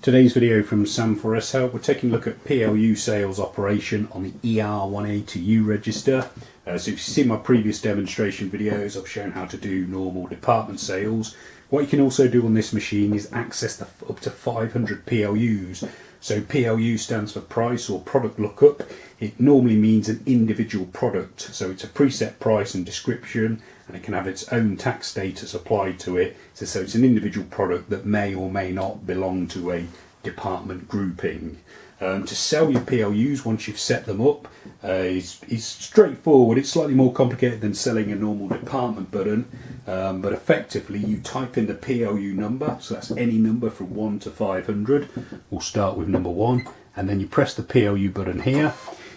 Today's video from Sam4S Help, we're taking a look at PLU sales operation on the ER180U register. So if you've seen my previous demonstration videos, I've shown how to do normal department sales. What you can also do on this machine is access up to 500 PLUs. So PLU stands for price or product lookup. It normally means an individual product. So it's a preset price and description, and it can have its own tax status applied to it. So it's an individual product that may or may not belong to a department grouping. To sell your PLUs once you've set them up is straightforward. It's slightly more complicated than selling a normal department button, but effectively you type in the PLU number, so that's any number from 1 to 500. We'll start with number 1, and then you press the PLU button here.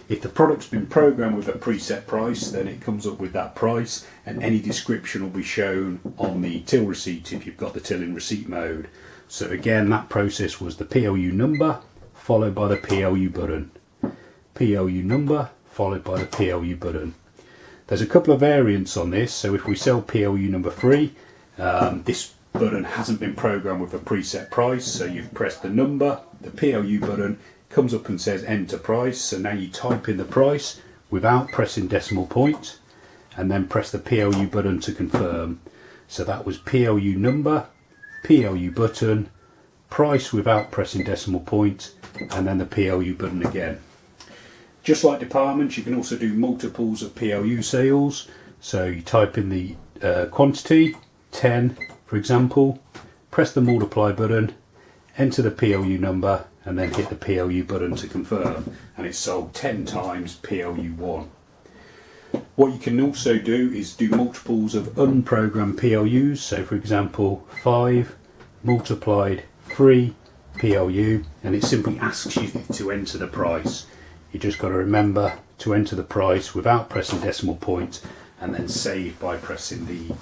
If the product's been programmed with a preset price, then it comes up with that price, and any description will be shown on the till receipt if you've got the till in receipt mode. So again, that process was the PLU number followed by the PLU button. PLU number followed by the PLU button. There's a couple of variants on this, so if we sell PLU number 3, this button hasn't been programmed with a preset price, so you've pressed the number, the PLU button comes up and says enter price, so now you type in the price without pressing decimal point, and then press the PLU button to confirm. So that was PLU number, PLU button, price without pressing decimal point, and then the PLU button again. Just like departments, you can also do multiples of PLU sales. So you type in the quantity, 10 for example, press the multiply button, enter the PLU number, and then hit the PLU button to confirm, and it's sold 10 times PLU1. What you can also do is do multiples of unprogrammed PLUs. So for example, 5 multiplied 3 PLU, and it simply asks you to enter the price. You just got to remember to enter the price without pressing decimal point, and then save by pressing the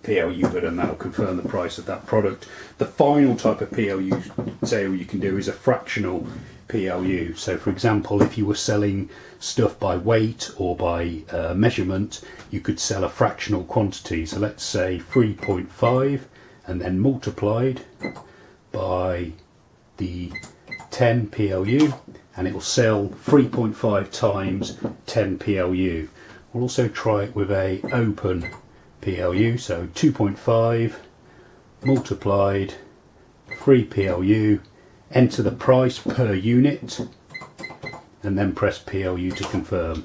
PLU button. That'll confirm the price of that product. The final type of PLU sale you can do is a fractional PLU. So for example, if you were selling stuff by weight or by measurement, you could sell a fractional quantity. So let's say 3.5 and then multiplied by the 10 PLU, and it will sell 3.5 times 10 PLU. We'll also try it with a open PLU, so 2.5 multiplied 3 PLU, enter the price per unit, and then press PLU to confirm.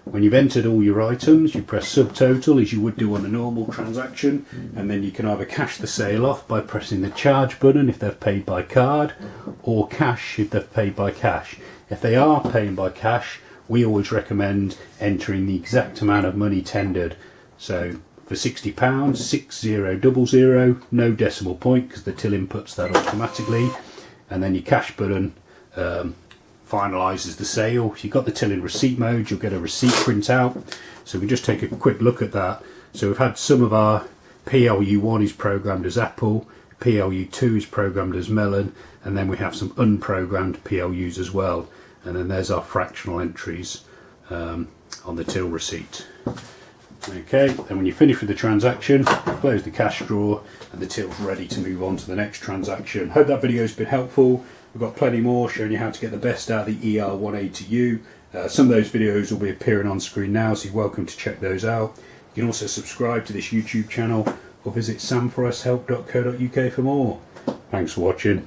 When you've entered all your items, you press subtotal as you would do on a normal transaction, and then you can either cash the sale off by pressing the charge button if they've paid by card, or cash if they've paid by cash. If they are paying by cash, we always recommend entering the exact amount of money tendered. So for £60, 6000, no decimal point because the till inputs that automatically, and then your cash button finalises the sale. If you've got the till in receipt mode, you'll get a receipt printout. So we just take a quick look at that. So we've had some of our PLU1 is programmed as apple, PLU2 is programmed as melon, and then we have some unprogrammed PLUs as well. And then there's our fractional entries on the till receipt. Okay, then when you finish with the transaction, close the cash drawer, and the till's ready to move on to the next transaction. Hope that video's been helpful. We've got plenty more showing you how to get the best out of the ER180U. Some of those videos will be appearing on screen now, so you're welcome to check those out. You can also subscribe to this YouTube channel or visit sam4shelp.co.uk for more. Thanks for watching.